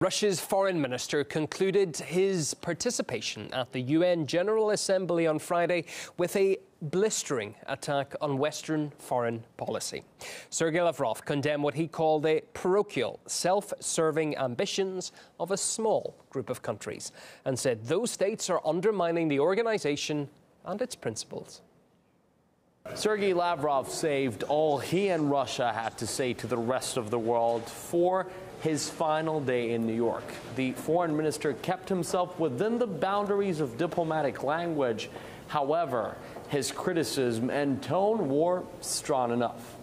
Russia's foreign minister concluded his participation at the UN General Assembly on Friday with a blistering attack on Western foreign policy. Sergei Lavrov condemned what he called the parochial, self-serving ambitions of a small group of countries and said those states are undermining the organization and its principles. Sergei Lavrov saved all he and Russia had to say to the rest of the world for his final day in New York. The foreign minister kept himself within the boundaries of diplomatic language. However, his criticism and tone were strong enough.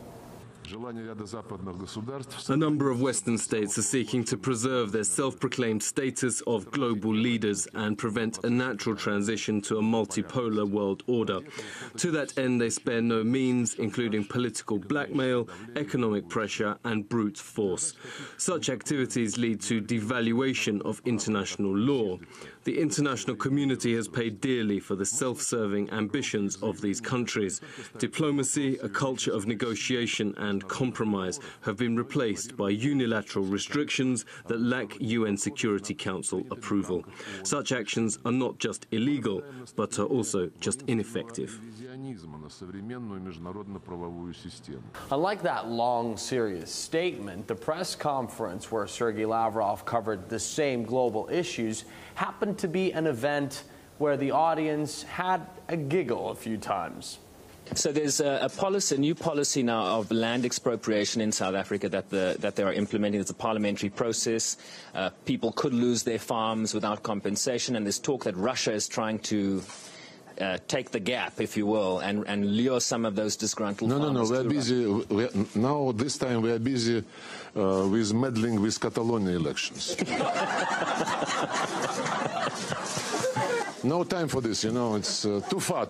A number of Western states are seeking to preserve their self-proclaimed status of global leaders and prevent a natural transition to a multipolar world order. To that end, they spare no means, including political blackmail, economic pressure and brute force. Such activities lead to devaluation of international law. The international community has paid dearly for the self-serving ambitions of these countries. Diplomacy, a culture of negotiation and compromise have been replaced by unilateral restrictions that lack UN Security Council approval. Such actions are not just illegal, but are also just ineffective. Unlike that long, serious statement, the press conference where Sergei Lavrov covered the same global issues happened to be an event where the audience had a giggle a few times. So there's a new policy now of land expropriation in South Africa that they are implementing. It's a parliamentary process. People could lose their farms without compensation, and there's talk that Russia is trying to take the gap, if you will, and lure some of those disgruntled farmers. No, we're busy. Now, this time, we are busy with meddling with Catalonia elections. No time for this, you know, it's too far.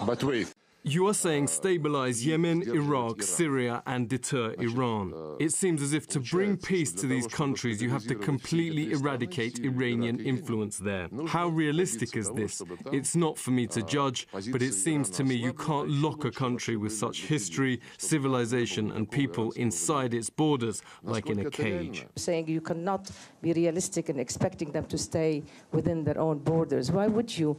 But wait. You are saying stabilize Yemen, Iraq, Syria and deter Iran. It seems as if to bring peace to these countries you have to completely eradicate Iranian influence there. How realistic is this? It's not for me to judge, but it seems to me you can't lock a country with such history, civilization and people inside its borders like in a cage. Saying you cannot be realistic in expecting them to stay within their own borders. Why would you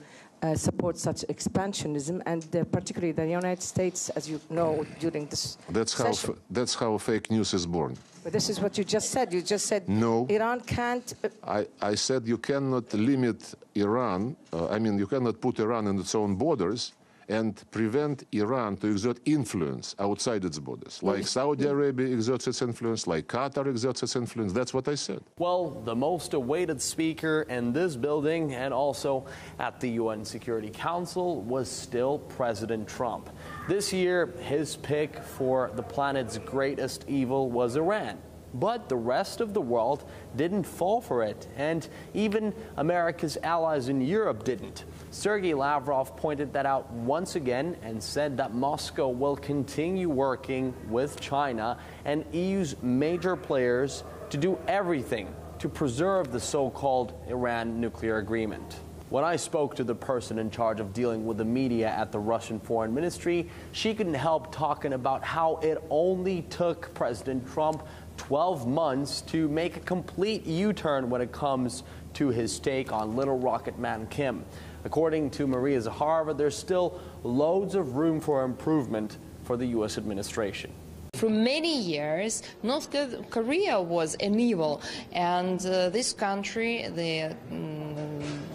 support such expansionism, and particularly the United States, as you know, during this session? That's how fake news is born. But this is what you just said. You just said no. Iran can't. I said you cannot limit Iran. You cannot put Iran in its own borders and prevent Iran to exert influence outside its borders. Like Saudi Arabia exerts its influence, like Qatar exerts its influence. That's what I said. Well, the most awaited speaker in this building and also at the UN Security Council was still President Trump. This year, his pick for the planet's greatest evil was Iran. But the rest of the world didn't fall for it, and even America's allies in Europe didn't. Sergei Lavrov pointed that out once again and said that Moscow will continue working with China and EU's major players to do everything to preserve the so-called Iran nuclear agreement. When I spoke to the person in charge of dealing with the media at the Russian Foreign Ministry, she couldn't help talking about how it only took President Trump 12 months to make a complete U-turn when it comes to his take on little rocket man Kim. According to Maria Zakharova, there's still loads of room for improvement for the U.S. administration. For many years, North Korea was an evil, and this country, the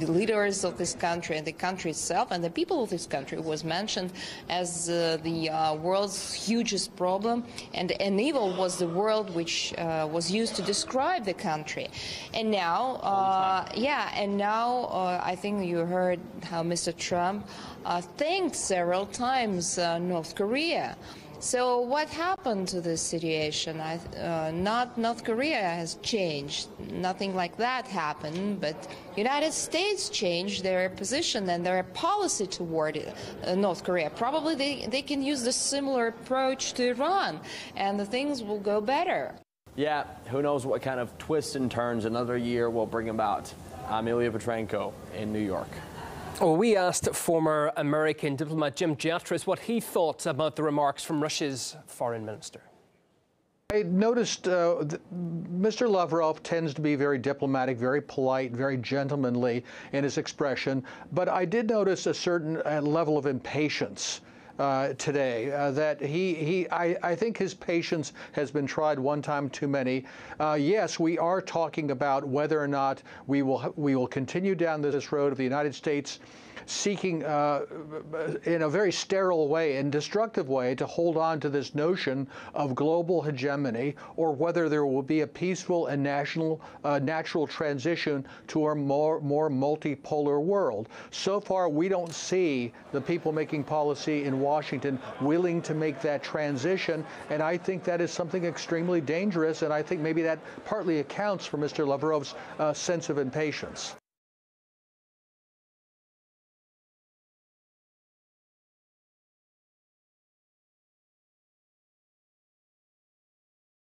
leaders of this country and the country itself and the people of this country was mentioned as the world's hugest problem, and an evil was the word which was used to describe the country. And now, I think you heard how Mr. Trump thanked several times North Korea. So what happened to this situation? Not North Korea has changed. Nothing like that happened, but United States changed their position and their policy toward North Korea. Probably they can use the similar approach to Iran, and the things will go better. Yeah, who knows what kind of twists and turns another year will bring about. I'm Ilya Petrenko in New York. Well, we asked former American diplomat Jim Jatras what he thought about the remarks from Russia's foreign minister. I noticed Mr. Lavrov tends to be very diplomatic, very polite, very gentlemanly in his expression, but I did notice a certain level of impatience today, that I think his patience has been tried one time too many. Yes, we are talking about whether or not we will continue down this road of the United States seeking in a very sterile way and destructive way to hold on to this notion of global hegemony, or whether there will be a peaceful and natural transition to a more multipolar world. So far, we don't see the people making policy in Washington willing to make that transition, and I think that is something extremely dangerous, and I think maybe that partly accounts for Mr. Lavrov's sense of impatience.